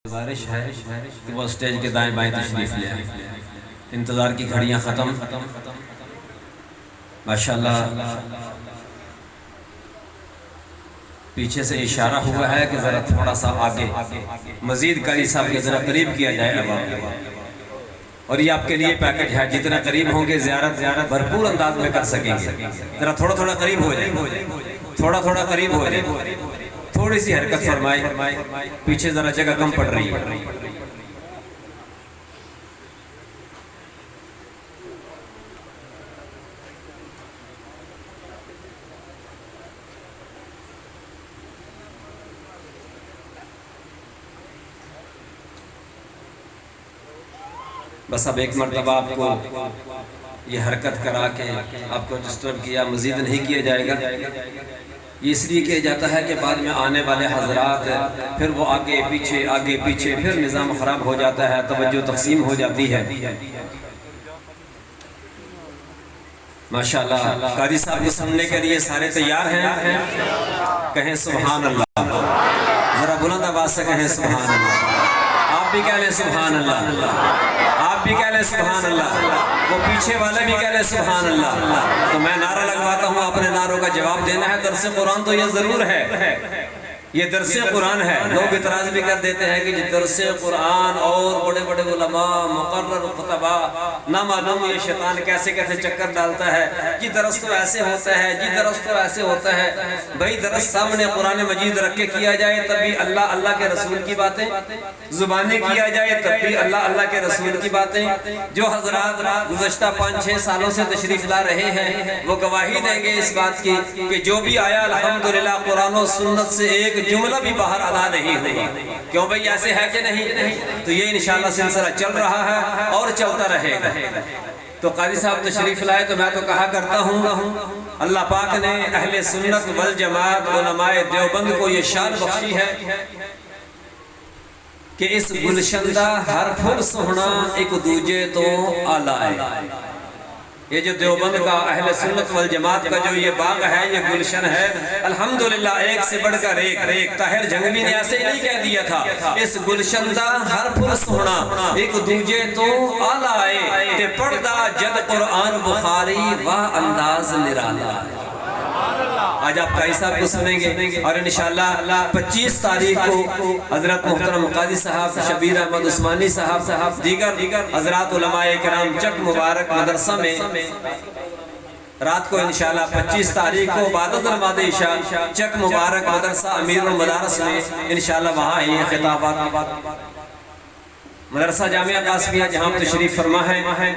گزارش ہے کہ وہ سٹیج کے دائیں بائیں تشریف لے آئیں۔ انتظار کی گھڑیاں ختم، ماشاءاللہ پیچھے سے اشارہ ہوا ہے کہ ذرا تھوڑا سا آگے مزید قاری صاحب کے ذرا قریب کیا جائے عوام کو، اور یہ آپ کے لیے پیکج ہے، جتنا قریب ہوں گے زیارت بھرپور انداز میں کر سکیں گے۔ ذرا تھوڑا تھوڑا قریب ہو جائے، تھوڑا تھوڑا قریب ہو جائے، تھوڑی سی حرکت فرمائے، پیچھے ذرا جگہ کم پڑ رہی ہے۔ بس اب ایک مرتبہ آپ کو یہ حرکت کرا کے آپ کو ڈسٹرب کیا، مزید نہیں کیا جائے گا۔ یہ اس لیے کیا جاتا ہے کہ بعد میں آنے والے حضرات پھر وہ آگے پیچھے پھر نظام خراب ہو جاتا ہے، توجہ تقسیم ہو جاتی ہے۔ ماشاءاللہ قاری صاحب کو سننے کے لیے سارے تیار ہیں؟ کہیں سبحان اللہ، ذرا بلند آواز سے کہیں سبحان اللہ۔ آپ بھی کہہ لیں سبحان اللہ، آپ بھی کہہ لیں سبحان اللہ، وہ پیچھے والے بھی کہہ لیں سبحان اللہ۔ تو میں نعرہ لگواتا ہوں، اپنے نعروں کا جواب دینا ہے۔ درس قرآن تو یہ ضرور ہے، یہ درس قرآن ہے۔ لوگ اعتراض بھی کر دیتے ہیں کہ درس قرآن اور بڑے بڑے علماء مقرر خطبہ نہ معلوم یہ شیطان کیسے چکر ڈالتا ہے، جی درس تو ایسے ہوتا ہے، جی درس تو ایسے ہوتا ہے۔ بھئی درس سامنے قرآن مجید رکھ کے کیا جائے تب بھی اللہ کے رسول کی باتیں، زبانیں کیا جائے تب بھی اللہ کے رسول کی باتیں۔ جو حضرات گزشتہ 5-6 سالوں سے تشریف لا رہے ہیں وہ گواہی دیں گے اس بات کی کہ جو بھی آیا الحمدللہ قرآن و سنت سے ایک جملہ بھی باہر ادا نہیں ہوا۔ کیوں بھئی ایسے ہے کہ نہیں؟ تو یہ انشاءاللہ سلسلہ چل رہا ہے اور چلتا رہے گا۔ تو قاری صاحب تشریف لائے تو میں تو کہا کرتا ہوں اللہ پاک نے اہل سنت والجماعت علماء دیوبند کو یہ شان بخشی ہے کہ اس گلشندہ ہر پھل سوہنا ایک دوجے تو آلہ ہے۔ یہ جو دیوبند کا اہل سنت والجماعت کا جو یہ باغ ہے، یہ گلشن ہے، الحمدللہ ایک سے بڑھ کر ایک۔ طاہر جنگوی نے ایسے ہی نہیں کہہ دیا تھا، اس گلشندہ ہر پھل سوہنا ایک دوجے تو آلہ ہے، تے پڑھدا جد قرآن بخاری واہ انداز نرالا ہے۔ آج آپ قاری صاحب کو سنیں گے اور انشاءاللہ 25 تاریخ کو حضرت محترم قاضی صاحب، شبیر احمد عثمانی صاحب، دیگر حضرات علماء کرام چک مبارک مدرسہ میں رات کو انشاءاللہ 25 تاریخ کو بعد از نماز عشاء چک مبارک مدرسہ امیر المدارس میں انشاءاللہ وہاں یہ خطابات مدرسہ جامعہ قاسمیہ جہاں تشریف فرما ہے۔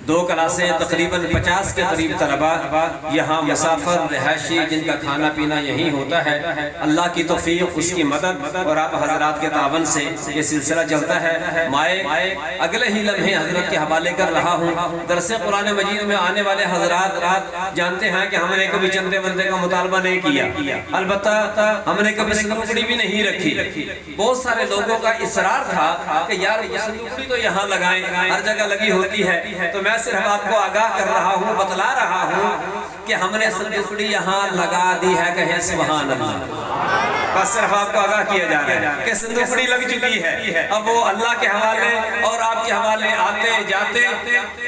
2 کلاسیں تقریباً 50 کے قریب طلبہ یہاں مسافر رہائشی جن کا کھانا پینا یہی ہوتا ہے۔ اللہ کی توفیق، اس کی مدد اور آپ حضرات کے تعاون سے یہ سلسلہ چلتا ہے۔ مائے اگلے ہی لمحے حضرت کے حوالے کر رہا ہوں۔ درس قرآن مجید میں آنے والے حضرات جانتے ہیں کہ ہم نے کبھی چندے بندے کا مطالبہ نہیں کیا، البتہ ہم نے کبھی سندوکڑی بھی نہیں رکھی۔ بہت سارے لوگوں کا اصرار تھا کہ یار سندوکڑی تو یہاں لگائیں، ہر جگہ لگی ہوتی ہے۔ تو میں صرف آپ کو آگاہ کر رہا ہوں، بتلا رہا ہوں کہ ہم نے سندوکڑی یہاں لگا دی ہے، کہیں سبحان اللہ۔ بس صرف آپ کو آگاہ کیا جا رہا ہے کہ سندوکڑی لگ چکی ہے۔ اب وہ اللہ کے حوالے اور آپ کے حوالے آتے جاتے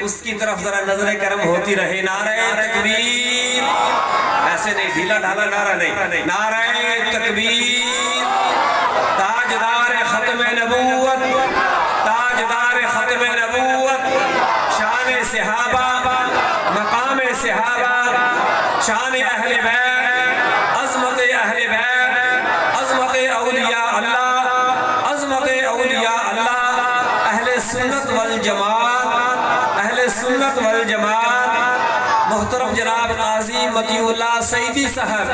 اس کی طرف ذرا نظر کرم ہوتی رہے۔ نعرہ تکبیر، ایسے نہیں ڈھیلا ڈھالا نعرہ نہیں، نعرہ تکبیر، تاجدار ختم نبوت، تاجدار ختم نبوت، شان صحابہ، مقام صحابہ، شان اہل بیت، عظمت اہل بیت، عظمت اولیاء اللہ، عظمت اولیاء اللہ، اہل سنت والجماعت، اہل سنت والجماعت، محترم جناب قاضی مطیع اللہ سعیدی صاحب،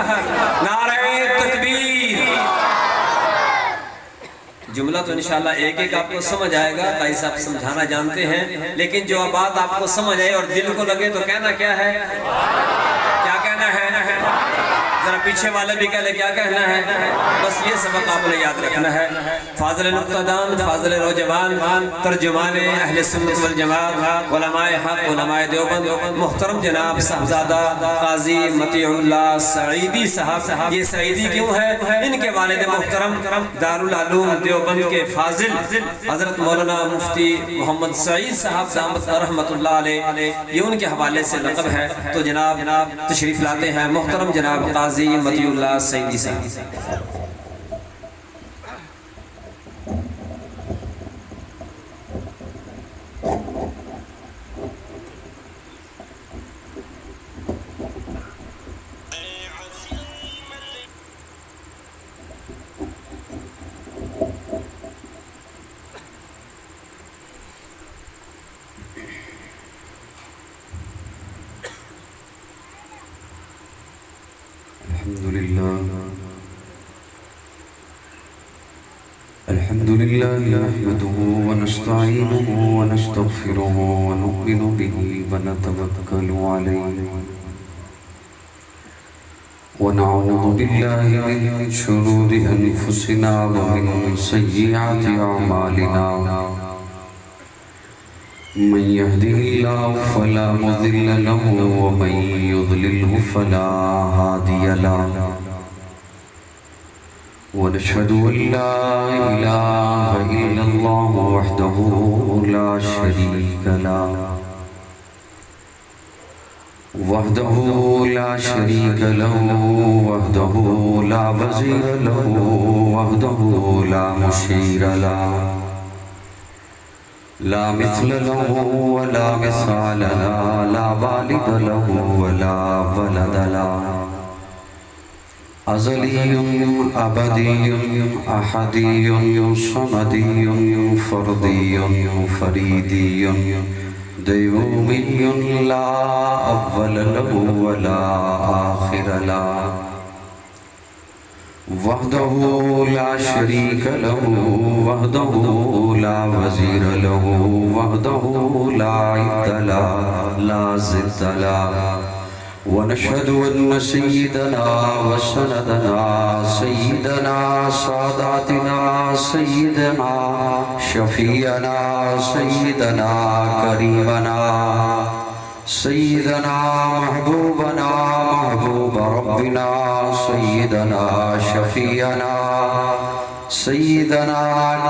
نعرہ تکبیر۔ جملہ تو انشاءاللہ ایک آپ کو سمجھ آئے گا، قاضی صاحب سمجھانا جانتے ہیں، لیکن جو بات آپ کو سمجھ آئے اور دل کو لگے تو کہنا کیا ہے؟ کیا کہنا ہے؟ ذرا پیچھے والے بھی کہہ لے کیا کہنا ہے، بس یہ سبق آپ نے یاد رکھنا ہے۔ فاضل نقطدان، فاضل نوجوان، ترجمان اہل سنت والجماعت، علماء حق، علماء دیوبند، محترم جناب صاحبزادہ قاضی مطیع اللہ سعیدی صاحب۔ یہ سعیدی کیوں ہے؟ ان کے والد محترم دارالعلوم دیوبند کے فاضل حضرت مولانا مفتی محمد سعید صاحب دامت رحمت اللہ علیہ، یہ ان کے حوالے سے لقب ہے۔ تو جناب تشریف لاتے ہیں محترم جناب قاضی مطیع اللہ سعیدی صاحب۔ الحمد لله نحمده ونستعينه ونستغفره ونؤمن به ونتوكل عليه ونعوذ بالله من شرور أنفسنا ومن سيئات أعمالنا من يهده الله فلا مضل له ومن يضلله فلا هادي له ونشهد أن لا إله إلا الله وحده لا شريك له وحده لا وزير له وحده لا مشير له لا مثل له ولا مثال له لا والد له ولا ولد له أزلي أبدي أحدي صمدي فردي فريدي ديومي لا أول له ولا آخر له وحده لا شريك له وحده لا وزير له وحده لا عد له لا زد له ونشهد أن سيدنا وسندنا سيدنا ساداتنا سيدنا شفيعنا سيدنا كريمنا سيدنا محبوبنا محبوب ربنا سيدنا شفيعنا سيدنا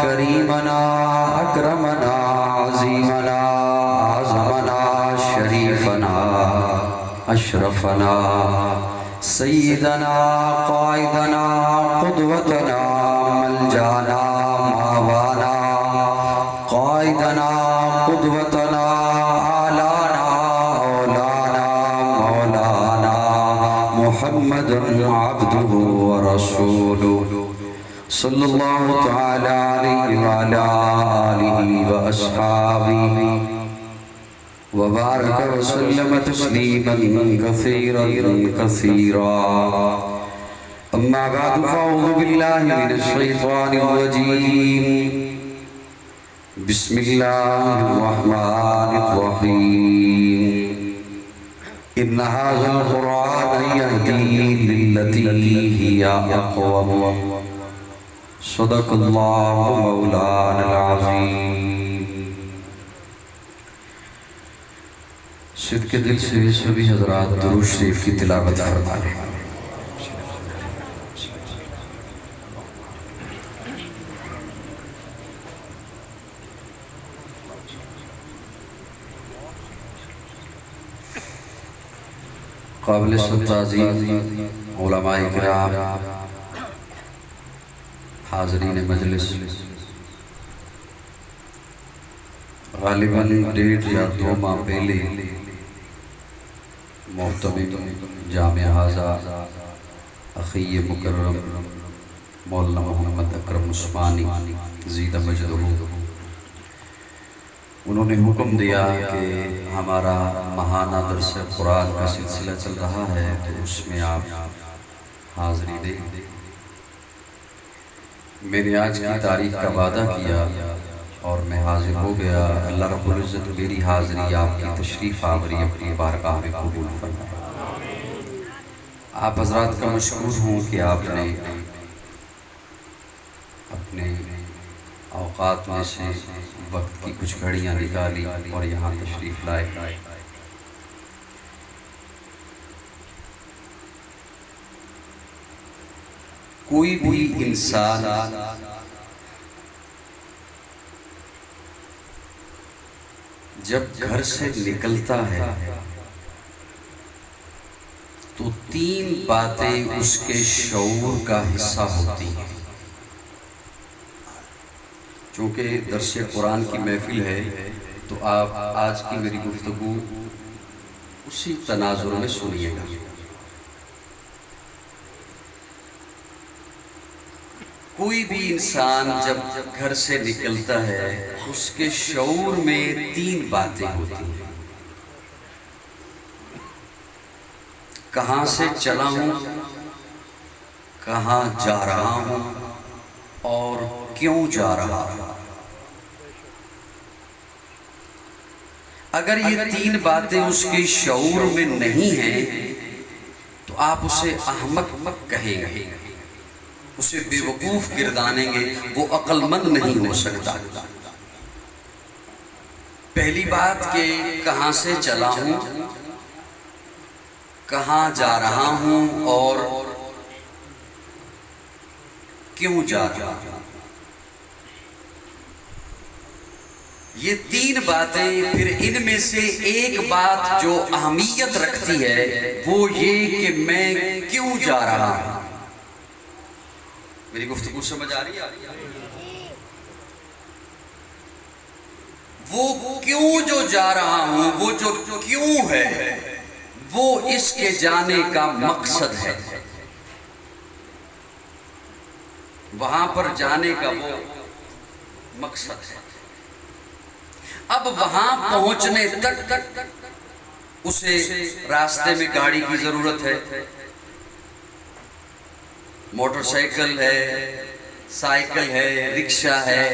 كريمنا أكرمنا عظيمنا أعظمنا شريفنا أشرفنا سيدنا قائدنا قدوتنا ملجانا ماوانا قائدنا قدوتنا آلانا أولانا مولانا محمد عبده ورسوله صلى الله تعالى عليه وعلى آله وأصحابه وبارك وسلم تسليما كثيرا كثيرا أما بعد فأعوذ بالله من الشيطان الرجيم بسم الله الرحمن الرحيم إن هذا القرآن يهدي للتي هي أقوم صدق الله مولانا العظيم صدق دل سے سبھی حضرات درود شریف کی تلاوت فرما لیں۔ قابل تعظیم علماء کرام، حاضرین مجلس، غالباً 1.5 یا 2 ماہ پہلے محتمم جامع حاضہ اخی مکرم مولانا محمد اکرم عثمانی زیدہ مجدہ، انہوں نے حکم دیا کہ ہمارا ماہانہ درس قرآن کا سلسلہ چل رہا ہے تو اس میں آپ حاضری دیں۔ میں نے آج کی تاریخ کا وعدہ کیا اور میں حاضر ہو گیا۔ اللہ رب العزت میری حاضری آپ کی تشریف آوری اپنی بارگاہ میں قبول فرمائے۔ آپ حضرات کا مشکور ہوں کہ آپ نے اپنے اوقات میں سے وقت کی کچھ گھڑیاں نکالی اور یہاں تشریف لائے۔ کوئی بھی انسان جب گھر سے نکلتا ہے تو 3 باتیں اس کے شعور کا حصہ ہوتی ہیں۔ چونکہ درس قرآن کی محفل ہے تو آپ آج کی میری گفتگو اسی تناظر میں سنیے گا۔ کوئی بھی انسان جب گھر سے نکلتا ہے اس کے شعور میں 3 باتیں ہوتی ہیں۔ کہاں سے چلا ہوں، کہاں جا رہا ہوں اور کیوں جا رہا ہوں۔ اگر یہ 3 باتیں اس کے شعور میں نہیں ہیں تو آپ اسے احمق کہیں گے، اسے بے وقوف گردانیں گے، وہ عقل مند نہیں ہو سکتا۔ پہلی بات کہ کہاں سے چلا ہوں، کہاں جا رہا ہوں اور کیوں جا رہا ہوں۔ یہ 3 باتیں، پھر ان میں سے ایک بات جو اہمیت رکھتی ہے وہ یہ کہ میں کیوں جا رہا ہوں۔ میری گفتگو سمجھ آ رہی ہے؟ وہ کیوں جو جا رہا ہوں، وہ جو کیوں ہے، وہ اس کے جانے کا مقصد ہے۔ وہاں پر جانے کا وہ مقصد ہے۔ اب وہاں پہنچنے تک اسے راستے میں گاڑی کی ضرورت ہے، موٹر سائیکل ہے، سائیکل ہے، رکشہ ہے،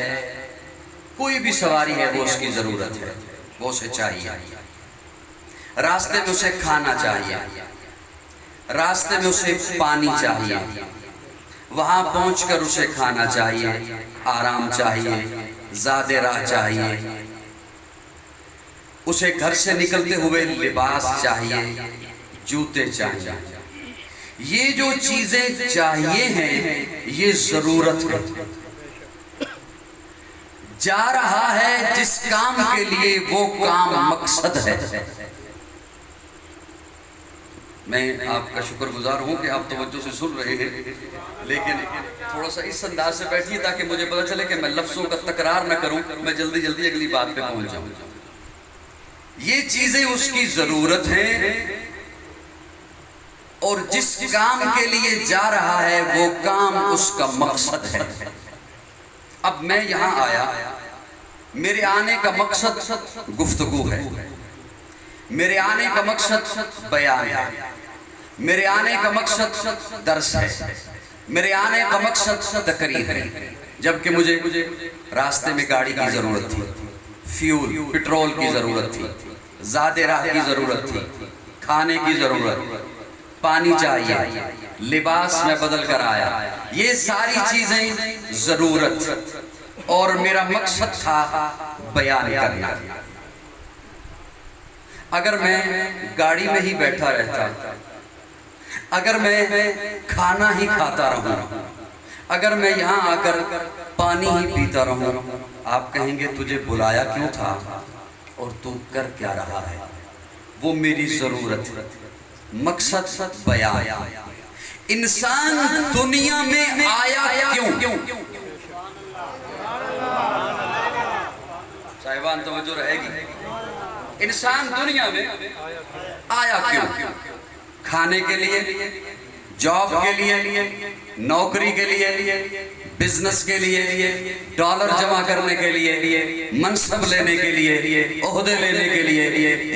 کوئی بھی سواری ہے وہ اس کی ضرورت ہے، وہ اسے چاہیے۔ راستے میں اسے کھانا چاہیے، راستے میں اسے پانی چاہیے، وہاں پہنچ کر اسے کھانا چاہیے، آرام چاہیے، زیادہ راہ چاہیے، اسے گھر سے نکلتے ہوئے لباس چاہیے، جوتے چاہیے۔ یہ جو چیزیں چاہیے ہیں یہ ضرورت ہے۔ جا رہا ہے جس کام کے لیے وہ کام مقصد ہے۔ میں آپ کا شکر گزار ہوں کہ آپ توجہ سے سن رہے ہیں، لیکن تھوڑا سا اس انداز سے بیٹھیے تاکہ مجھے پتہ چلے کہ میں لفظوں کا تکرار نہ کروں، میں جلدی جلدی اگلی بات پہ پہنچ جاؤں۔ یہ چیزیں اس کی ضرورت ہیں اور جس کام کے لیے جا رہا ہے وہ کام اس کا مقصد ہے۔ اب میں یہاں آیا، میرے آنے کا مقصد گفتگو ہے، میرے آنے کا مقصد بیان ہے، میرے آنے کا مقصد درس ہے، میرے آنے کا مقصد تقریر ہے۔ جبکہ مجھے راستے میں گاڑی کی ضرورت تھی، فیول پٹرول کی ضرورت تھی، زیادہ راہ کی ضرورت تھی، کھانے کی ضرورت، پانی چاہیے، لباس میں بدل کر آیا، یہ ساری چیزیں ضرورت اور میرا مقصد تھا بیان کرنا۔ اگر میں گاڑی میں ہی بیٹھا رہتا، اگر میں کھانا ہی کھاتا رہوں، اگر میں یہاں آ کر پانی ہی پیتا رہوں، آپ کہیں گے تجھے بلایا کیوں تھا اور تو کر کیا رہا ہے؟ وہ میری ضرورت، مقصد بیان۔ انسان دنیا میں آیا کیوں؟ صاحبان توجہ رہے گی۔ انسان دنیا میں آیا کیوں؟ کھانے کے لیے، جاب کے لیے، نوکری کے لیے، بزنس کے لیے، ڈالر جمع کرنے کے لیے، منصب لینے کے لیے، عہدے لینے کے لیے،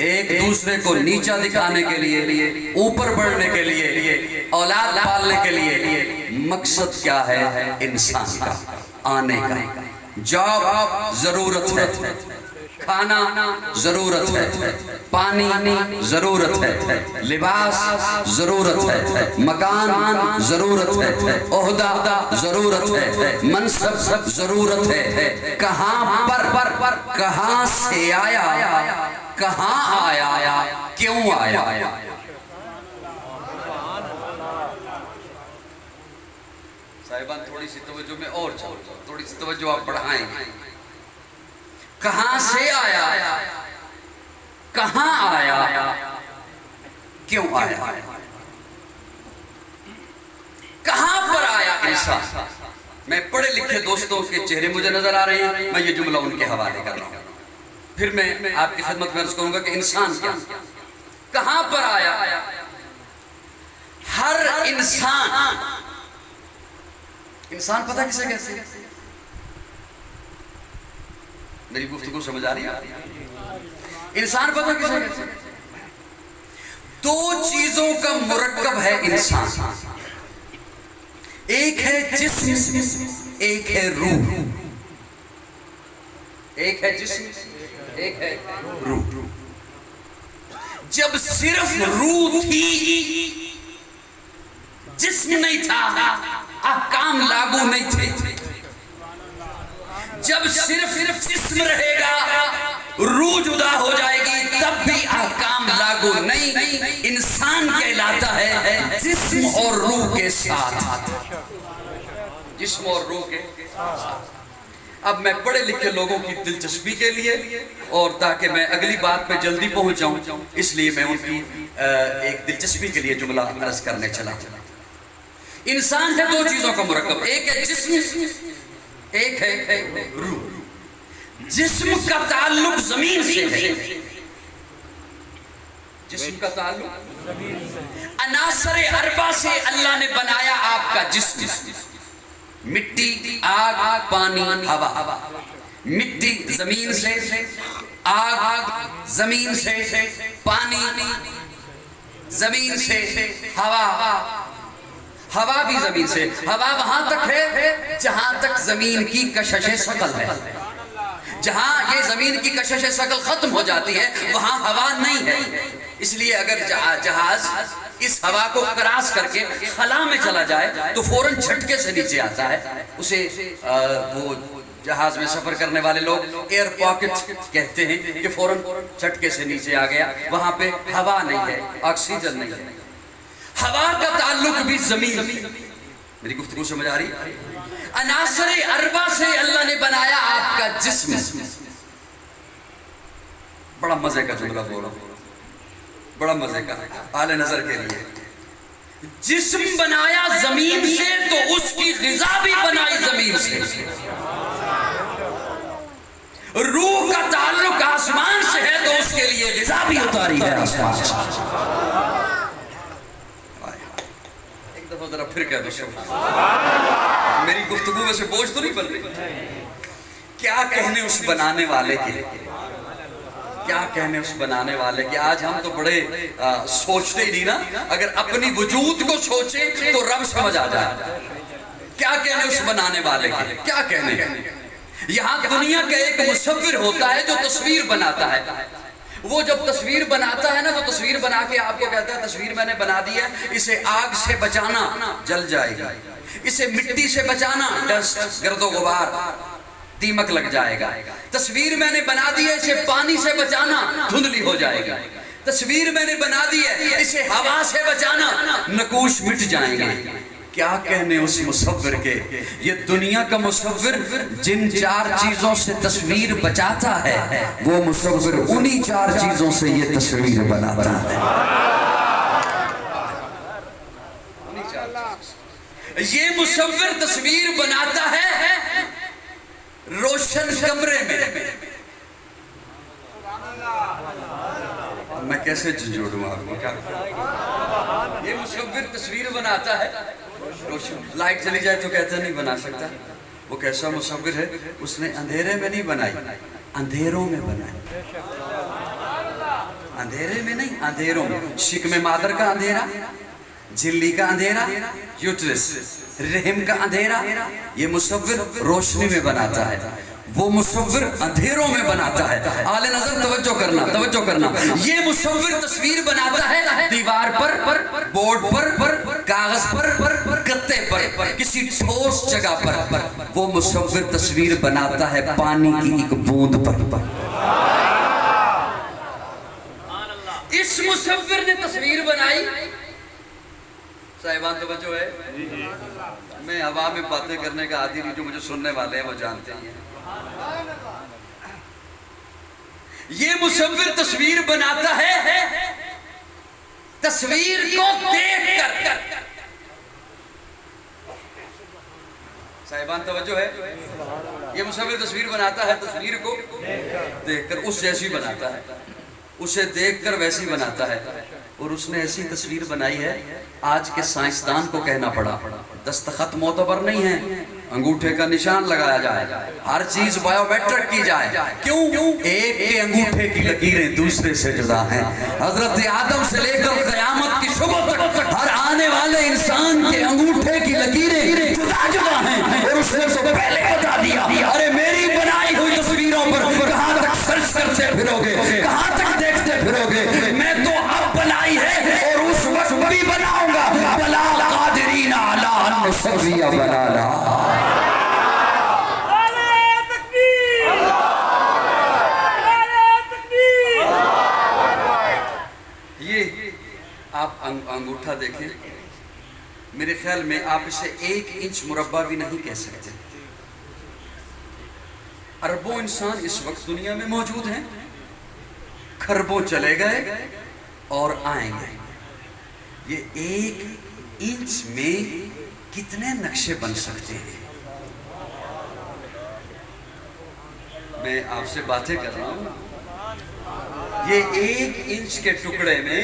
ایک دوسرے کو نیچا دکھانے کے لیے، اوپر بڑھنے کے لیے، اولاد پالنے کے لیے۔ مقصد کیا ہے انسان کا آنے کا؟ جاب ضرورت ہے، کھانا ضرورت ہے، پانی ضرورت ہے، لباس ضرورت ہے، مکان ضرورت ہے، عہدہ ضرورت ہے، منصب ضرورت ہے۔ کہاں پر، کہاں سے آیا، کہاں آیا، کیوں آیا؟ صاحبان تھوڑی سی توجہ میں اور چاہوں، تھوڑی سی توجہ آپ بڑھائیں۔ کہاں سے آیا، کہاں آیا، کیوں آیا؟ کہاں پر آیا انسان؟ میں پڑھے لکھے دوستوں کے چہرے مجھے نظر آ رہے ہیں، میں یہ جملہ ان کے حوالے کر رہا ہوں۔ پھر میں آپ کی خدمت میں عرض کروں گا کہ انسان کیا، کہاں پر آیا؟ ہر انسان پتہ کسے کہتے ہیں؟ میری گفتگو سمجھ آ رہی ہے؟ انسان پتہ کسے کہتے ہیں؟ دو چیزوں کا مرکب ہے انسان، ایک ہے جسم، ایک ہے روح۔ ایک ہے جسم، ایک ہے روح۔ جب صرف روح تھی، جسم نہیں تھا، احکام لاگو نہیں تھے۔ جب صرف جسم رہے گا، روح جدا ہو جائے گی، تب بھی احکام لاگو نہیں۔ انسان کہلاتا ہے جسم اور روح کے ساتھ، جسم اور روح کے ساتھ۔ اب میں پڑھے لکھے لوگوں کی دلچسپی کے لیے اور تاکہ میں اگلی بات پہ جلدی پہنچ جاؤں، اس لیے میں ان کی ایک دلچسپی کے لیے جملہ عرض کرنے چلا۔ انسان ہے دو چیزوں کا مرکب، ایک ہے جسم، ایک ہے روح۔ جسم کا تعلق زمین سے ہے، جسم کا تعلق عناصر اربع سے اللہ نے بنایا آپ کا جسم۔ مٹی، آگ، پانی، ہوا۔ مٹی زمین سے، آگ زمین سے، پانی زمین سے، ہوا بھی زمین سے۔ ہوا وہاں تک ہے جہاں تک زمین کی کشش ثقل ہے، جہاں یہ زمین کی کشش ثقل ختم ہو جاتی ہے وہاں ہوا نہیں ہے۔ اس لیے اگر جہاز اس ہوا کو کراس کر کے خلا میں چلا جائے تو فوراً جھٹکے سے نیچے آتا ہے۔ اسے وہ جہاز میں سفر کرنے والے لوگ ایئر پاکٹ کہتے ہیں کہ فوراً جھٹکے سے نیچے آ گیا، وہاں پہ ہوا نہیں ہے، آکسیجن نہیں ہے۔ ہوا کا تعلق بھی زمین۔ میری گفتگو سمجھ آ رہی؟ عناصر اربع سے اللہ نے بنایا آپ کا جسم۔ بڑا مزے کا جملہ بولا، بڑا مزے کا، اعلی نظر کے لیے۔ جسم بنایا زمین سے تو اس کی غذا بھی بنائی زمین سے۔ روح کا تعلق آسمان سے ہے تو اس کے لیے غذا بھی اتاری ہے آسمان سے۔ ایک دفعہ ذرا پھر کہہ دو سبحان۔ میری گفتگو میں سے بوجھ تو نہیں بن رہی؟ کیا کہنے اس بنانے والے کے، کیا کہنے اس بنانے والے کے۔ آج ہم تو بڑے سوچتے ہی نہیں نا، اگر اپنی وجود کو سوچیں تو رب سمجھ آ جائے۔ کیا کہنے اس بنانے والے کے، کیا کہنے۔ یہاں دنیا کا ایک مصور ہوتا ہے جو تصویر بناتا ہے۔ وہ جب تصویر بناتا ہے نا تو تصویر بنا کے آپ کو کہتا ہے تصویر میں نے بنا دی ہے، اسے آگ سے بچانا، جل جائے گی۔ اسے مٹی سے بچانا، ڈسٹ، گرد و غبار، دیمک لگ جائے گا۔ تصویر میں نے بنا دی ہے، اسے پانی سے بچانا، دھندلی ہو جائے گی۔ تصویر میں نے بنا دی ہے، اسے ہوا سے بچانا، نقوش مٹ جائیں گے۔ کیا کہنے اس مصور کے۔ یہ دنیا کا مصور جن چار چیزوں سے تصویر بچاتا ہے، وہ مصور انہی چار چیزوں سے یہ تصویر بناتا ہے۔ یہ مصور تصویر بناتا ہے روشن کمرے میں۔ میں کیسے جھنجھوڑوں آپ کو، کیا یہ مصور تصویر بناتا ہے روشن۔ لائٹ چلی جائے تو کہتا نہیں بنا سکتا۔ وہ کیسا مصور ہے، اس نے اندھیرے میں نہیں بنائی، اندھیروں میں بنائی۔ اندھیرے میں نہیں، اندھیروں میں۔ شکم مادر کا اندھیرا، جھلی کا اندھیرا، یوٹرس، رحم کا اندھیرا، یہ مصور روشنی میں بناتا ہے۔ وہ مصور اندھیروں میں بناتا ہے. آل نظر توجہ کرنا. یہ مصور تصویر بناتا ہے دیوار پر, بورڈ پر, کاغذ پر, گتے پر, کسی ٹھوس جگہ پر. وہ مصور تصویر بناتا ہے پانی کی ایک بوند پر. اس مصور نے تصویر بنائی. صاحبان توجہ ہے. میں ہوا میں باتیں کرنے کا عادی نہیں, جو مجھے سننے والے ہیں وہ جانتے ہیں. یہ مصور تصویر بناتا ہے تصویر کو دیکھ کر. صاحبان توجہ ہے. یہ مصور تصویر بناتا ہے تصویر کو دیکھ کر, اس جیسی بناتا ہے, اسے دیکھ کر ویسی بناتا ہے. اور اس نے ایسی تصویر بنائی ہے, آج کے سائنسدان کو کہنا پڑا دستخط معتبر نہیں ہے, انگوٹھے کا نشان لگایا جائے, ہر چیز بایو میٹرک کی جائے. کیوں؟ ایک کے انگوٹھے کی لکیریں دوسرے سے جدا ہیں. حضرت آدم سے لے کر قیامت کی صبح تک ہر آنے والے انسان کے انگوٹھے کی لکیریں جدا ہیں. اور اس نے تو پہلے بتا دیا, ارے میری بنائی ہوئی تصویروں پر کہاں تک سرچ کرتے پھرو گے, کہاں تک دیکھتے پھرو گے. میں تو اب بنائی ہے اور اس وقت بھی بناؤں گا. بلا قادرین علی ان نسوی بنانا. آپ انگوٹھا دیکھیں, میرے خیال میں آپ اسے 1 انچ مربع بھی نہیں کہہ سکتے. اربوں انسان اس وقت دنیا میں موجود ہیں, کھربوں چلے گئے اور آئیں گے. یہ 1 انچ میں کتنے نقشے بن سکتے ہیں. میں آپ سے باتیں کر رہا ہوں, یہ 1 انچ کے ٹکڑے میں,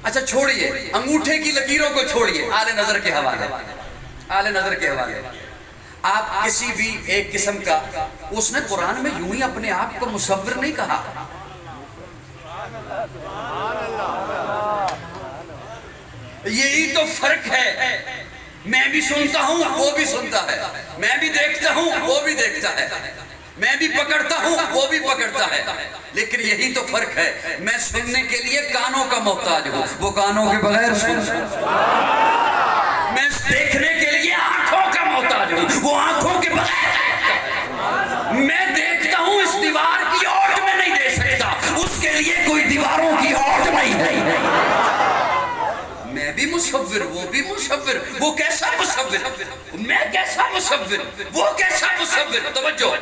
اچھا چھوڑیے انگوٹھے کی لکیروں کو چھوڑیے, آل نظر کے حوالے, آپ کسی بھی ایک قسم کا, اس نے قرآن میں یوں ہی اپنے آپ کو مصور نہیں کہا. یہی تو فرق ہے. میں بھی سنتا ہوں وہ بھی سنتا ہے, میں بھی دیکھتا ہوں وہ بھی دیکھتا ہے, میں بھی پکڑتا ہوں وہ بھی پکڑتا ہے. لیکن یہی تو فرق ہے, میں سننے کے لیے کانوں کا محتاج ہوں, وہ کانوں کے بغیر سنتا ہے. میں دیکھنے کے لیے آنکھوں کا محتاج ہوں, وہ آنکھوں کے بغیر. میں دیکھتا ہوں اس دیوار کی اوٹ میں نہیں دے سکتا, اس کے لیے کوئی دیواروں کی اوٹ نہیں ہے. میں بھی مصور, وہ بھی مصور. وہ کیسا مصور, میں کیسا مصور, وہ کیسا مصور. توجہ,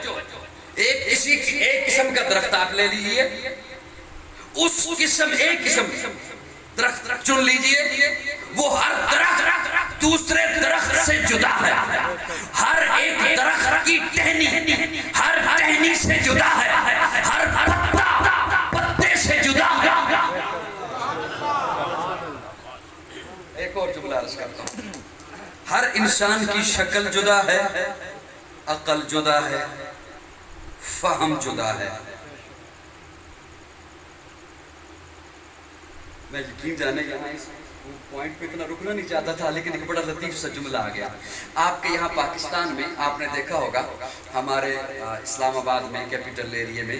ایک قسم کا درخت آپ لے لیجئے, اس قسم ایک قسم درخت چن لیجئے, وہ ہر درخت دوسرے درخت سے جدا ہے. ہر ایک درخت کی ٹہنی ہر ٹہنی سے جدا ہے, ہر پتا پتے سے جدا ہے. ایک اور جملہ عرض کرتا ہوں, ہر انسان کی شکل جدا ہے, عقل جدا ہے, فہم جدا ہے. میں یقین جانے یہاں اس پوائنٹ پہ اتنا رکنا نہیں چاہتا تھا, لیکن ایک بڑا لطیف سا جملہ آ گیا. آپ کے یہاں پاکستان میں آپ نے دیکھا ہوگا, ہمارے اسلام آباد میں کیپٹل ایریے میں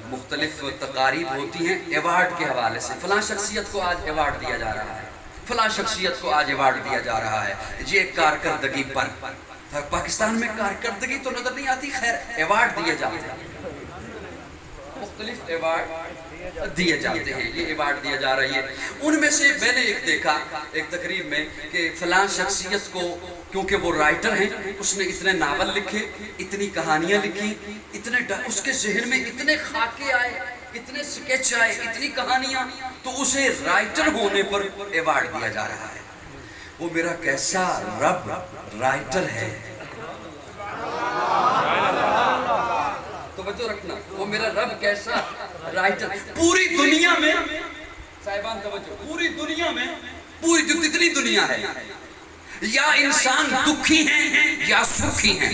مختلف تقاریب ہوتی ہیں ایوارڈ کے حوالے سے. فلاں شخصیت کو آج ایوارڈ دیا جا رہا ہے, فلاں شخصیت کو آج ایوارڈ دیا جا رہا ہے. یہ کارکردگی پر, پاکستان میں کارکردگی تو نظر نہیں آتی, خیر ایوارڈ دیے جاتے ہیں, مختلف ایوارڈ دیے جاتے ہیں. یہ ایوارڈ دیا جا رہی ہے. ان میں سے میں نے ایک دیکھا ایک تقریب میں کہ فلاں شخصیت کو, کیونکہ وہ رائٹر ہیں, اس نے اتنے ناول لکھے, اتنی کہانیاں لکھی, اس کے ذہن میں اتنے خاکے آئے, اتنے سکیچ آئے, اتنی کہانیاں, تو اسے رائٹر ہونے پر ایوارڈ دیا جا رہا ہے. وہ میرا کیسا رب رائٹر ہے. توجہ رکھنا, وہ میرا رب کیسا رائٹر. پوری دنیا میں صاحبان توجہ, پوری دنیا میں, پوری جو جتنی دنیا ہے, یا انسان دکھی ہیں یا سکھی ہیں,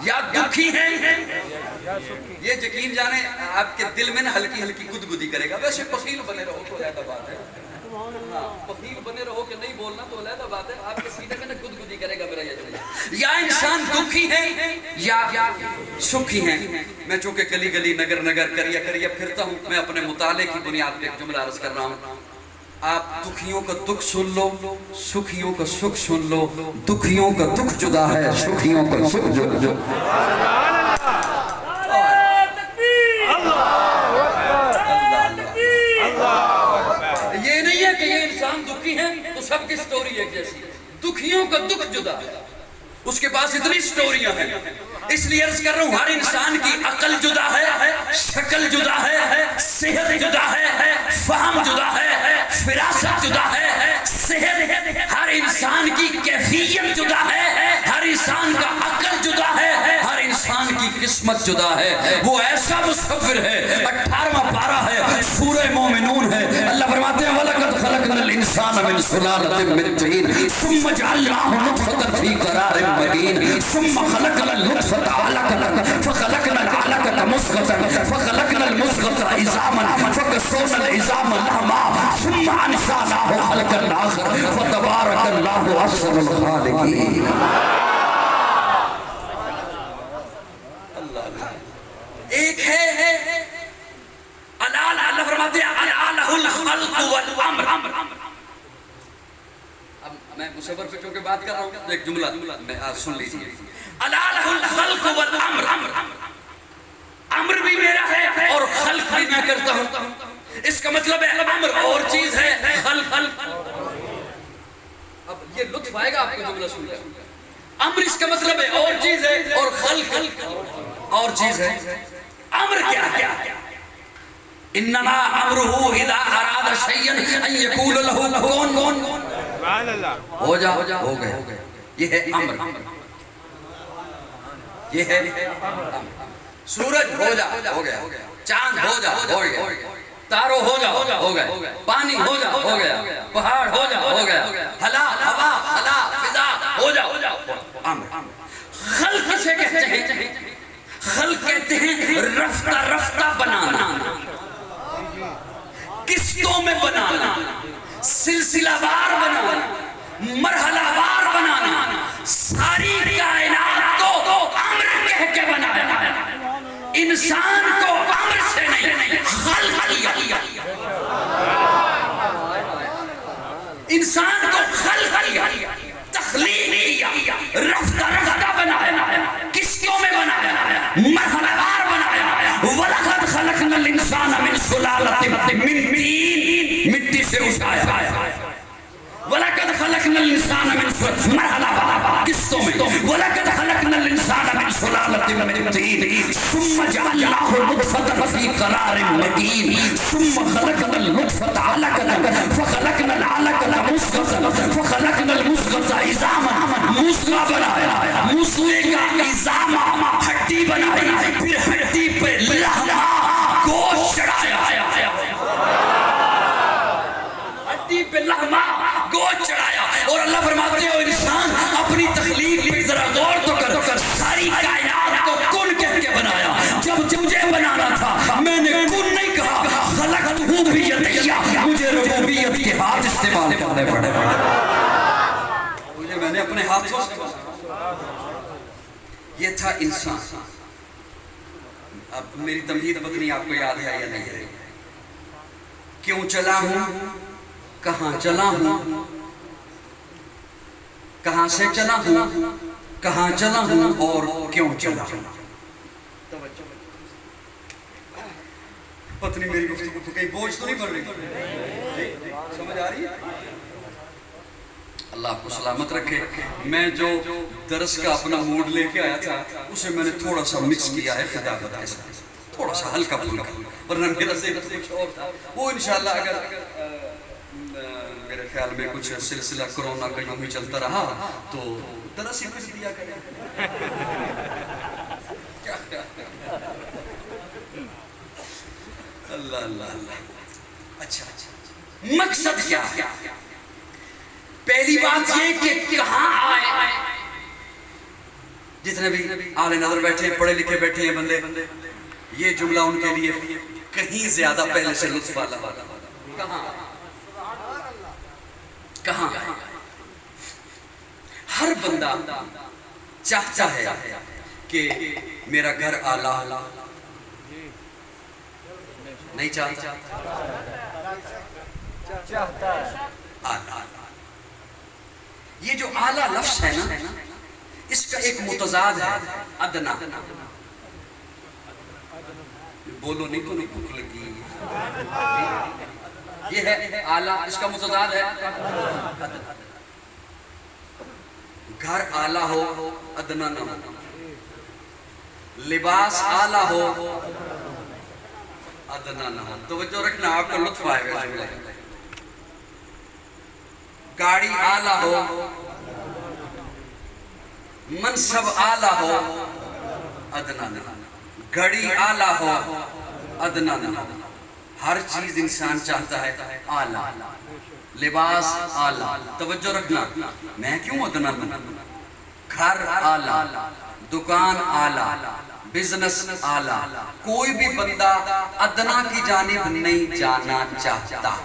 یا دکھی ہیں. یہ یقین جانے آپ کے دل میں نا ہلکی ہلکی گدگدی کرے گا. ویسے بخیل بنے رہو تو علیحدہ بات ہے, بخیل بنے رہو کہ نہیں بولنا تو علیحدہ بات ہے. آپ کے سینے میں نا گدگدی کرے گا میرا یہ چلیے. یا انسان دکھی ہے یا سکھی ہیں. میں چونکہ گلی گلی نگر نگر کریا کریا پھرتا ہوں، میں اپنے مطالعے کی بنیاد پہ ایک جملہ عرض کر رہا ہوں. آپ دکھیوں کا دکھ سن لو، سکھیوں کا سکھ سن لو. دکھیوں کا دکھ جدا ہے، سکھیوں کا سکھ جدا. یہ نہیں ہے کہ یہ انسان دکھی ہے تو سب کی سٹوری ایک جیسی. دکھیوں کا دکھ جدا ہے، اس کے پاس اتنی سٹوریاں ہیں. اس لیے عرض کر رہا ہوں، ہر انسان کی عقل جدا ہے، شکل جدا ہے، صحت جدا ہے، فہم جدا ہے، فراست جدا ہے، صحت. ہر انسان کی کیفیت جدا ہے، ہر انسان کا عقل جدا ہے، ہر انسان کی قسمت جدا ہے. وہ ایسا مصور ہے. 18واں پارہ ہے، سورہ مومنون ہے. اللہ فرماتے ہیں وَلَقَدْ خَلَقْنَا الْإِنسَانَ مِنْ سُلَالَةٍ مِنْ طِينٍ ثُمَّ جَعَلْنَاهُ نُطْفَةً فِي قَرَارٍ مَكِينٍ ثُمَّ خَلَقْنَا النُّطْفَةَ عَلَقَةً فَخَلَقْنَا الْعَلَقَةَ مُضْغَةً فَخَلَقْنَا الْمُضْغَةَ عِظَامًا فَكَسَوْنَا الْعِظَامَ لَحْمًا ثُمَّ أَنشَأْنَاهُ خَلْقًا آخَرَ فَتَبَارَكَ اللَّهُ أَحْسَنُ الْخَالِقِينَ. ایک ہے اللہ فرماتے ہیں الہ الخلق والامر. اب میں مصور پہ چونکہ بات کر رہا ہوں، ایک جملہ میں سن لیجیے. الہ الخلق والامر، امر بھی میرا ہے اور خلق بھی میں کرتا ہوں. اس کا مطلب ہے امر اور چیز ہے، خلق. اب یہ لطف آئے گا آپ کو جملہ سن کر. امر اس کا مطلب ہے اور چیز ہے اور خلق اور چیز ہے. امر کیا ہے؟ انما امرہ اذا اراد شیئا ان یقول له کون. ہو جا ہو گئے. یہ ہے امر. یہ ہے سورج ہو جا ہو گیا، چاند ہو جا ہو گیا، تارو ہو جا ہو گئے، پانی ہو جا ہو گیا، پہاڑ ہو جا ہو گیا، ہلا ہوا ہلا فضا ہو جا. امر. خلق سے کہتے ہیں، خلق کہتے ہیں رفتہ رفتہ بنانا، قسطوں میں بنانا، سلسلہ وار بنانا، مرحلہ وار بنانا. ساری کائنات کو امر کہہ کے بنایا، انسان کو امر سے نہیں خلق کیا. انسان کو خلق کیا، تخلیق کیا، رفتہ رفتہ بنایا، قسطوں میں بنایا، مرحلہ وار بنایا. وَلَقَدْ خَلَقْنَا الْإِنسَانَ مِنْ سُلَالَةٍ مِنْ طِينٍ، مٹی سے اٹھایا. وَلَقَدْ خَلَقْنَا الْإِنسَانَ مِنْ سُلَالَةٍ، مرحلہ قسطوں میں. وَلَقَدْ خَلَقْنَا الْإِنسَانَ مِنْ سُلَالَةٍ مِنْ طِينٍ ثُمَّ جَعَلْنَاهُ نُطْفَةً فِي قَرَارٍ مَكِينٍ ثُمَّ خَلَقْنَا النُّطْفَةَ عَلَقَةً فَخَلَقْنَا الْعَلَقَةَ مُضْغَةً فَخَلَقْنَا الْمُضْغَةَ عِظَامًا. مضغہ بنایا، مضغے کا عظام ہڈی بنائی، پھر ہڈی پہ لحمہ گوشت چڑھایا، ہڈی پہ لحمہ گوشت چڑھایا. اور اللہ فرماتے ہو انسان اپنی تخلیق پہ ذرا غور تو کر. ساری کائنات کو کن کہہ کے بنایا. جب تجھے بنانا تھا میں نے کن نہیں کہا، خلقتہ بیدیا، مجھے ربوبیت کے ہاتھ استعمال کرنے پڑے. مجھے میں نے اپنے ہاتھوں سے. یہ تھا انسان. اب میری تمہید پتنی آپ کو یاد ہے یا نہیں ہے؟ کیوں چلا ہوں، کہاں چلا ہوں، کہاں سے چلا ہوں، کہاں چلا ہوں اور کیوں چلا ہوں. پتنی میری گفتگو کو کہیں بوجھ تو نہیں پڑ رہی؟ سمجھ آ رہی ہے؟ اللہ آپ کو سلامت رکھے. میں جو درس کا اپنا موڈ لے کے آیا تھا اسے میں نے تھوڑا سا مکس کیا ہے خطابت کے ساتھ، تھوڑا سا ہلکا پھلکا، ورنہ میرا ذہن کچھ اور تھا. وہ انشاءاللہ اگر میرے خیال میں کچھ سلسلہ کرونا کا یوں ہی چلتا رہا تو درس ہی کچھ دیا کرے. اللہ اللہ اللہ. اچھا مقصد کیا ہے؟ پہلی بات یہ کہ کہاں آئے. جتنے بھی اعلی نظر بیٹھے ہیں، پڑھے لکھے بیٹھے ہیں بندے، یہ جملہ ان کے لیے کہیں زیادہ پہلے سے لطف والا. کہاں ہر بندہ چاہتا ہے کہ میرا گھر اعلیٰ نہیں چاہتا؟ اعلیٰ. یہ جو اعلیٰ لفظ ہے نا، اس کا ایک متضاد ہے ادنا. بولو نہیں تو نہیں بھوک لگی. یہ ہے اعلیٰ، اس کا متضاد ہے ادنا. گھر اعلیٰ ہو ادنا نہ ہو، لباس اعلیٰ ہو ادنا نہ ہو. توجہ رکھنا، آپ کا لطف آئے گا. گاڑی اعلیٰ ہو، منصب اعلیٰ ہو ادنا نہ ہو، گھڑی اعلیٰ ہو ادنا نہ ہو. ہر چیز انسان چاہتا ہے اعلیٰ، لباس اعلیٰ. توجہ رکھنا، میں کیوں ادنا نہ ہوں؟ گھر اعلیٰ، دکان اعلیٰ، بزنس اعلیٰ. کوئی بھی بندہ ادنا کی جانب نہیں جانا چاہتا.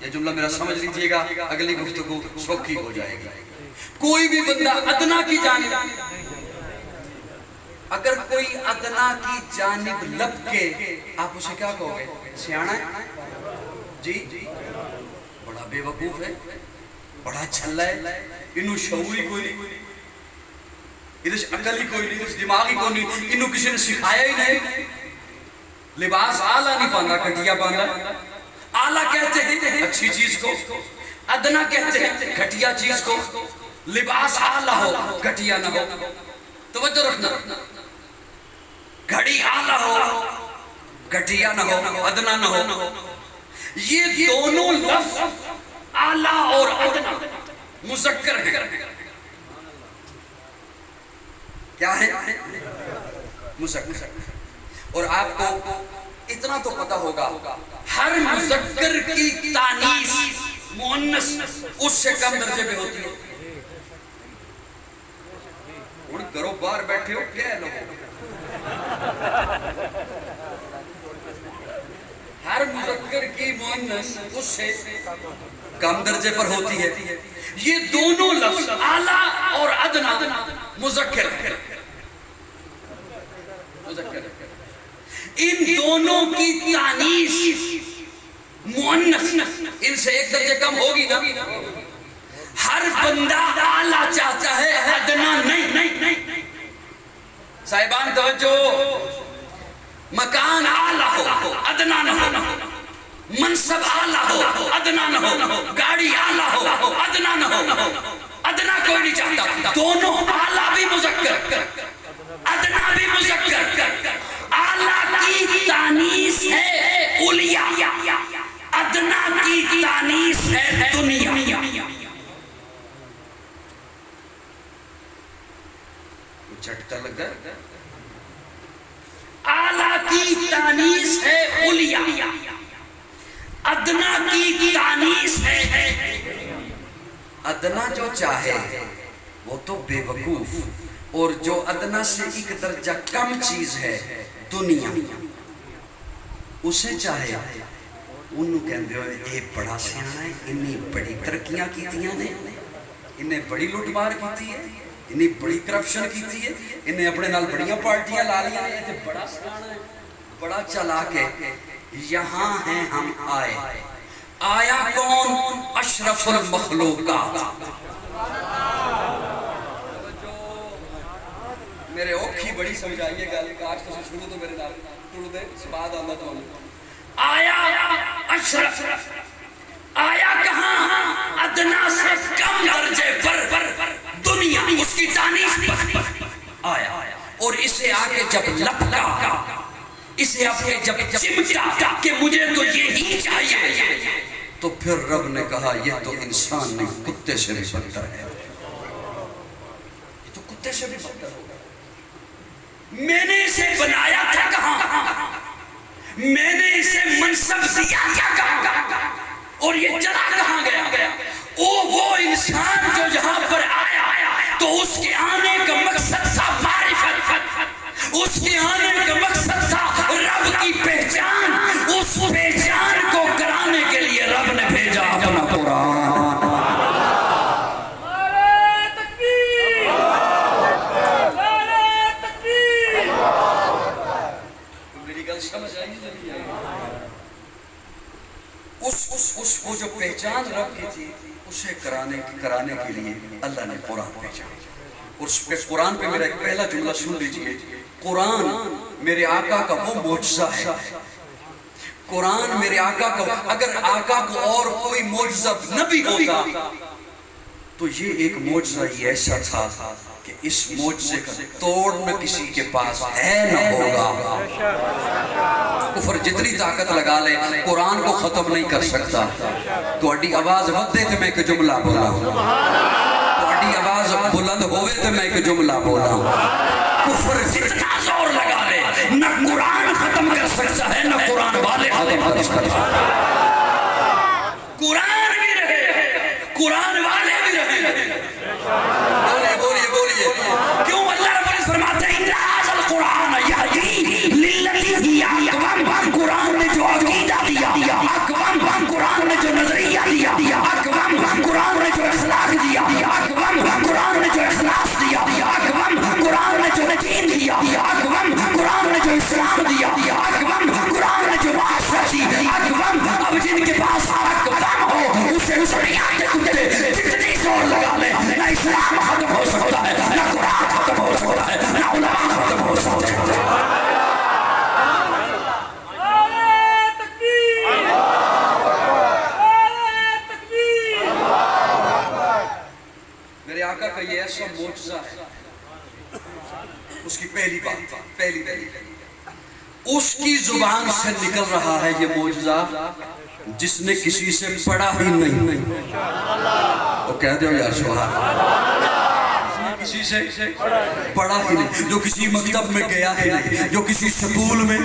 یہ جملہ میرا سمجھ لیجئے گا، اگلی گفتگو سوکھی ہو جائے گی. کوئی بھی بندہ ادنا کی جانب، اگر کوئی ادنا کی جانب لپ کے، آپ اسے کیا کہو گے؟ سیانا ہے جی، بڑا بے وقوف ہے، بڑا چھلا ہے، انہوں شعوری کوئی نہیں، ادھر عقل ہی کوئی نہیں، ادھر دماغ ہی کوئی نہیں، انہوں کسی نے سکھایا ہی نہیں. لباس اعلیٰ نہیں باندھا، گھٹیا باندھا. اعلیٰ کہتے ہیں اچھی چیز کو، ادنا کہتے ہیں گھٹیا چیز کو. لباس اعلیٰ ہو، گھٹیا نہ ہو. توجہ رکھنا، گھڑی اعلیٰ ہو، گھٹیا نہ ہو، ادنا نہ ہو. یہ دونوں لفظ اعلیٰ اور ادنا مذکر ہیں. کیا ہے؟ مذکر. اور آپ کو اتنا تو پتا ہوگا، ہر مذکر کی تانیث مؤنث اس سے کم درجے میں ہوتی ہے. اور کرو باہر بیٹھے ہو کہہ لو، ہر مذکر کی مؤنث اس سے کم درجے پر ہوتی ہے. یہ دونوں لفظ اعلیٰ اور ادنا مذکر ہے. ان دونوں کی تانیث مؤنث ان سے ایک درجے کم ہوگی نا. ہر بندہ اعلیٰ چاہتا ہے، ادنا نہیں. صاحبان توجہ، مکان اعلیٰ ہو، ادنا نہ ہو. منصب اعلیٰ ہو، ادنا نہ ہو. گاڑی اعلیٰ ہو، ادنا نہ ہو. ادنا کوئی نہیں چاہتا. دونوں اعلیٰ بھی مذکر، ادنا بھی مذکر. اعلیٰ کی تانیث ہے علیا، ادنا کی تانیث ہے دنیا. جھٹکا لگ گیا. اعلیٰ کی تانیث ہے علیا، ادنا کی تانیث ہے. ادنا جو چاہے وہ تو بے وقوف، اور جو ادنا سے ایک درجہ کم چیز ہے دنیا، اسے چاہے انہوں کہندے ہوئے اے بڑا سیانا ہے، انہیں بڑی ترقیاں کیتیاں نے، انہیں بڑی لوٹ مار کیتی ہے، انہیں بڑی کرپشن کیتی ہے، انہیں اپنے نال بڑیاں پارٹیاں لالیاں نے. یہ بڑا سیانا ہے، بڑا چلاک ہے. یہاں ہیں ہم آئے. آیا کون؟ اشرف المخلوقات. میرے اوکھی بڑی سمجھائیے گا، آج تو شروع تو میرے نال ٹوڑ دے بعد آندا تو آیا اشرف. آیا کہاں؟ ادنا سے کم درجے پر دنیا، اس کی تانیث پر آیا. اور اسے آگے جب لپکا، اسے آگے جب چمٹا کہ مجھے تو یہی چاہیے، تو پھر رب نے کہا یہ تو انسان نہیں، کتے سے بھی بدتر ہے. یہ تو کتے سے بھی بدتر ہوگا. میں نے اسے بنایا تھا کہاں؟ میں نے اسے منصب دیا کیا کہاں؟ اور یہ چلا کہاں گیا؟ وہ انسان جو یہاں پر آیا تو اس کے آنے کا مقصد تھا معرفت، اس کے آنے کا مقصد تھا رب کی پہچان. اس پہچان کو کرانے کے لیے رب نے بھیجا اپنا قرآن. کے لیے اللہ نے قرآن بھیجا. اور اس پہ قرآن پہ میرا ایک پہلا جملہ سن لیجئے. قرآن میرے آقا کا وہ معجزہ ہے. قرآن میرے آقا کا، اگر آقا کو اور کوئی معجزہ نہ بھی ہوتا تو یہ ایک معجزہ ہی ایسا تھا کہ اس معجزے کا توڑ نہ کسی کے پاس ہے نہ ہوگا. کفر جتنی طاقت لگا لے قرآن کو ختم نہیں کر سکتا. تو اڈی آواز ودے تے میں ایک جملہ بولا، تو اڈی آواز بلند ہوئے تے میں ایک جملہ بولا. کفر جتنا زور لگا لے نہ قرآن ختم کر سکتا ہے نہ قرآن والے ختم کر سکتا ہے. قرآن بھی رہے، قرآن والے بھی رہے. بولیے بولیے کیوں اللہ رب العزت فرماتے ہیں ذا القرآن یہدی للتی ہی اقوام. قرآن نے جو عقیدہ دیا، اقوام قرآن نے جو نظریہ دیا، اقوام قرآن نے جو اخلاق دیا، اقوام قرآن نے جو اخلاص دیا، اقوام قرآن نے جو دین دیا، اقوام قرآن نے جو اسلام دیا، اقوام قرآن نے جو معاشرت دی، اقوام اب جن کے پاس اقوام ہو اسے اس دنیا کے کتے جتنی زور لگا لے نہ اسلام ختم ہو سکتا ہے، نہ قرآن ختم ہو سکتا ہے، نہ علماء ختم ہو سکتے ہیں. میرے آقا کا یہ ایسا معجزہ ہے. اس کی پہلی بات، پہلی دلیل اس کی زبان سے نکل رہا ہے یہ معجزہ جس نے کسی سے پڑھا ہی نہیں. وہ کہہ دو یا سبحان، کسی سے پڑھا ہی نہیں، جو کسی مکتب میں گیا ہی نہیں، جو کسی سکول میں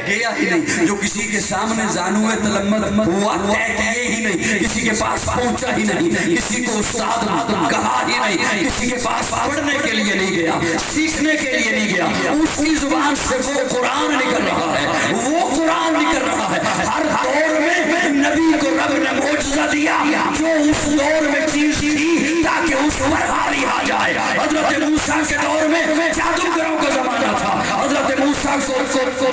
گیا ہی نہیں، جو کسی کے سامنے زانوے تلمت ہوا طے کیے ہی نہیں، کسی کے پاس پہنچا ہی نہیں، کسی کو استاد کہا ہی نہیں، کسی کے پاس پڑھنے کے لیے نہیں گیا، سیکھنے کے لیے نہیں گیا. اس کی زبان سے وہ قرآن نکل رہا ہے، وہ قرآن نکل رہا ہے. ہر دور میں نبی کو رب نے معجزہ دیا جو اس دور میں چیز تھی تاکہ اس پر حاوی آ جائے. حضرت موسیٰ کے دور میں جادوگروں کا زمانہ تھا. حضرت موسیٰ کو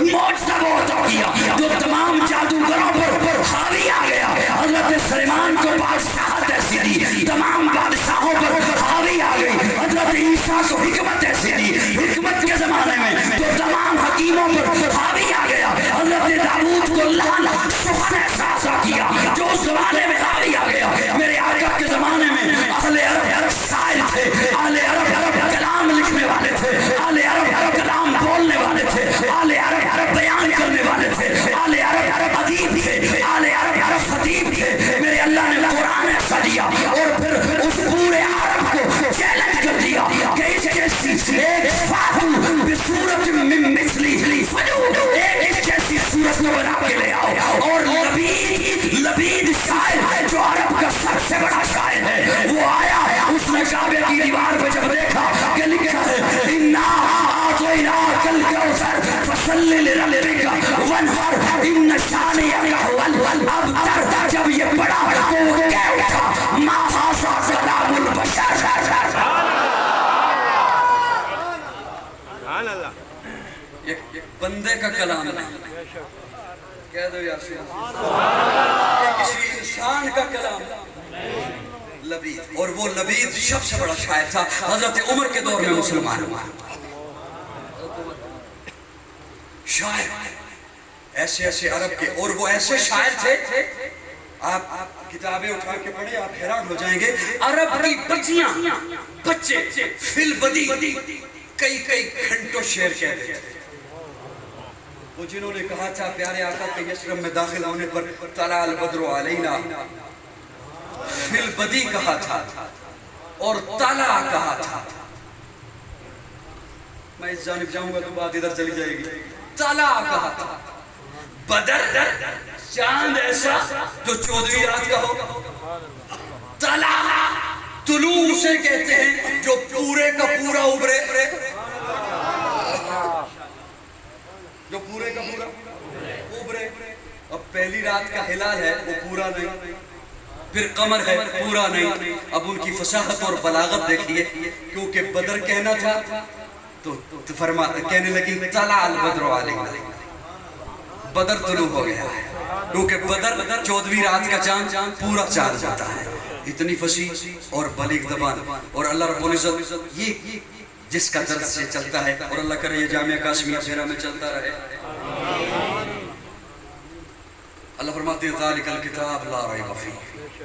معجزہ وہ عطا کیا جو تمام جادوگروں پر حاوی آ گیا. حضرت سلیمان کو بادشاہت ایسی دی، تمام بادشاہوں پر حاوی آ گئی. حضرت عیسیٰ کو حکمت ایسی دی، حکمت کے زمانے میں جو تمام حکیموں پر حاوی آ گیا. حضرت داؤد کو لالا سخن احساس کیا جو اس زمانے میں حاوی آ گیا. میرے آقا کے زمانے میں اہل عرب شاعر تھے، اہل عرب کلام لکھنے والے تھے، اہل عرب کلام بولنے والے تھے، اہل عرب بیان کرنے والے تھے، اہل عرب ادیب تھے، اہل عرب خطیب تھے. میرے اللہ نے قرآن ایسا دیا اور پھر اس پورے عرب کو چیلنج کر دیا کہ اس جیسی ایک فاتو بصورت من مثلی ایک جیسی صورت کو بنا کے لے آؤ. اور لبید شاعر جو عرب کا سب سے بڑا شاعر ہے وہ آیا. اس نے کعبے کی دیوار پہ جب دیکھا کہ لکھا ہے اِنَّا أَعْطَيْنَاكَ الْكَوْثَرَ فَصَلِّ لِرَبِّكَ وَانْحَرْ إِنَّ شَانِئَكَ هُوَ الْأَبْتَرُ. جب یہ پڑھا تو وہ کہہ اٹھا مَا هَٰذَا كَلَامُ الْبَشَرِ. یہ بندے کا کلام نہیں، کہہ دو یا یہ کسی انسان کا کلام. لبید، اور وہ لبید سب سے بڑا شاعر تھا. حضرت عمر کے دور میں مسلمان ہوا شاعر ایسے ایسے عرب کے، اور وہ ایسے شاعر تھے آپ کتابیں اٹھا کے پڑھیں آپ حیران ہو جائیں گے. عرب کی بچیاں بچے فی البدی کئی گھنٹوں شعر کہتے تھے. وہ جنہوں نے کہا تھا پیارے آقا کے یثرب میں داخل ہونے پر طلع البدر علینا، فی البدی کہا تھا اور طلع کہا تھا. میں اس جانب جاؤں گا تو بات ادھر چلی جائے گی. طلع کہا تھا، بدر چاند ایسا جو 14ویں رات کا ہو. طلع طلوع اسے کہتے ہیں جو پورے کا پورا ابھرے، جو پورے کا پورا ابھرے. اب پہلی رات کا ہلال ہے وہ پورا نہیں، پھر قمر ہے پورا نہیں. اب ان کی فصاحت اور بلاغت دیکھیے، کیونکہ بدر کہنا تھا تو کہنے لگی طلع البدر علینا، بدر طلوع ہو گیا ہے. کیونکہ بدر 14ویں رات کا چاند پورا چاند ہوتا ہے. اتنی فصیح اور بلیغ زبان، اور اللہ رب العزت یہ جس کا درد سے چلتا ہے، اور اللہ کرے یہ جامعہ قاسمیہ پھیرا میں چلتا رہے۔ اللہ فرماتے ہیں ذالک الکتاب لا ریب فیہ،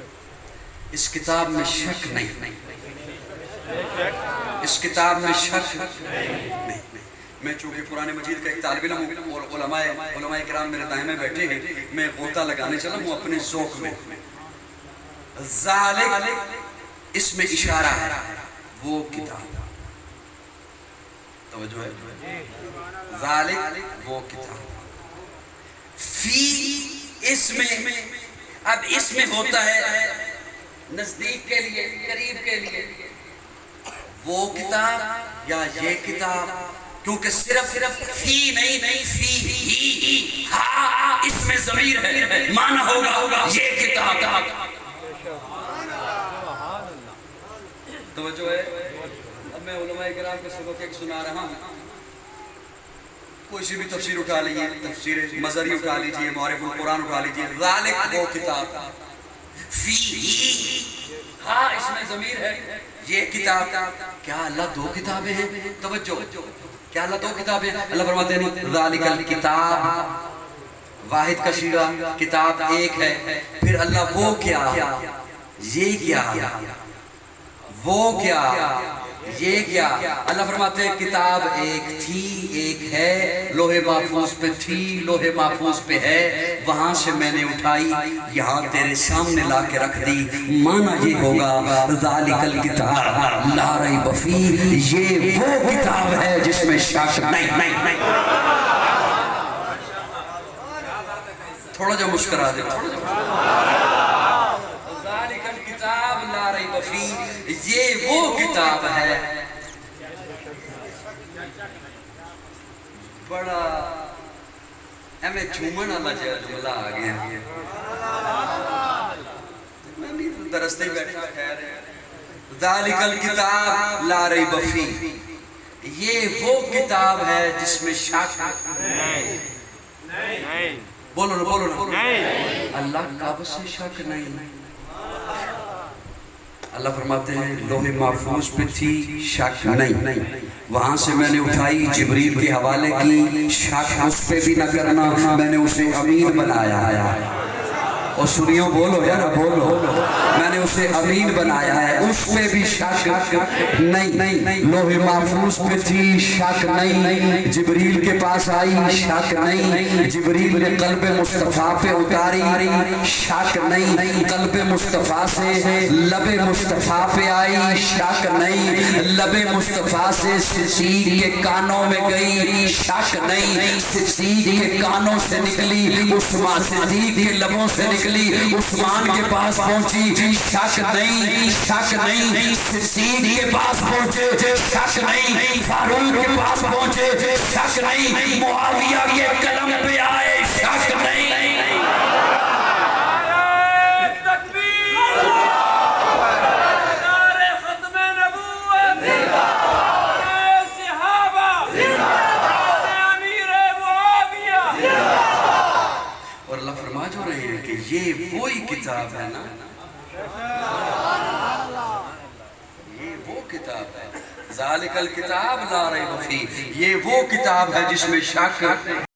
اس کتاب میں شک نہیں، اس کتاب میں شک نہیں۔ میں چونکہ قرآن مجید کا ایک طالب علم ہوں اور علماء کرام میرے دائیں میں بیٹھے ہیں، میں غوطہ لگانے چلا ہوں اپنے ذوق میں۔ ذالک اس میں اشارہ ہے وہ کتاب، توجہ ہے، ذالک وہ کتاب، فی اس میں، اب اس میں ہوتا ہے نزدیک کے لیے، قریب کے لیے، وہ کتاب یا یہ کتاب، کیونکہ صرف فی نہیں، فی ہی، ہاں اس میں ضمیر ہے، معنی ہوگا یہ کتاب۔ توجہ ہے۔ اب میں علماء کرام کے سبق ایک سنا رہا ہوں، کوئی سی بھی تفسیر اٹھا لیجیے، تفسیر مظہری اٹھا لیجیے، معارف القرآن اٹھا لیجیے، ذالک وہ کتاب، فی ہاں اس میں ضمیر ہے، یہ کتاب۔ کیا اللہ دو کتابیں ہیں؟ توجہ، کیا اللہ دو کتابیں ہیں؟ اللہ فرماتے ہیں ذالک الکتاب، واحد کا صیغہ، کتاب ایک ہے، پھر اللہ وہ کیا، یہ کیا، وہ کیا، یہ کیا۔ اللہ فرماتے ہیں کتاب ایک تھی، ایک ہے، لوح محفوظ پہ تھی، لوح محفوظ پہ ہے، وہاں سے میں نے اٹھائی، یہاں تیرے سامنے لا کے رکھ دی۔ معنی یہ ہوگا ذالک الکتاب لا ریب فیہ، یہ وہ کتاب ہے جس میں شک نہیں۔ تھوڑا جو مسکرا دے، ذالک الکتاب لا ریب فیہ، یہ وہ کتاب ہے۔ بڑا ہمیں جھومن والا جملہ آ گیا، میں بھی درستے ہی بیٹھا، خیر ہے۔ ذالک الکتاب لا ریب فیہ، یہ وہ کتاب ہے جس میں شک نہیں۔ بولو نا، بولو نا، اللہ کعبہ سے شک نہیں۔ اللہ فرماتے ہیں لوح محفوظ پہ تھی، شک نہیں، وہاں سے میں نے اٹھائی، جبریل کے حوالے کی، شک اس پہ بھی نہ کرنا، میں نے اسے امین بنایا ہے۔ اور سنیو، بولو یار بولو، میں نے اسے امین بنایا ہے، اس پہ بھی شک نہیں۔ لوح محفوظ پہ تھی، شک نہیں، جبریل کے پاس آئی، شک نہیں، جبریل نے قلب مصطفیٰ پہ اتاری، شک نہیں، قلب مصطفیٰ سے لب مصطفیٰ پہ آئی، شک نہیں، لب مصطفیٰ سے صدیق کے کانوں میں گئی، شک نہیں، صدیق کے کانوں سے نکلی، عثمان صدیق کے لبوں سے نکلی، عثمان کے پاس پہنچی، شک نہیں، شک نہیں، صدیق کے پاس پہنچے، شک نہیں، فاروق کے پاس پہنچے، شک نہیں، معاویہ کے قلم پہ آئے، شک نہیں۔ اور اللہ فرما جو رہے ہیں کہ یہ وہی کتاب ہے نا، یہ وہ کتاب ہے، ذالک الکتاب لا ریب فیہ، یہ وہ کتاب ہے جس میں شک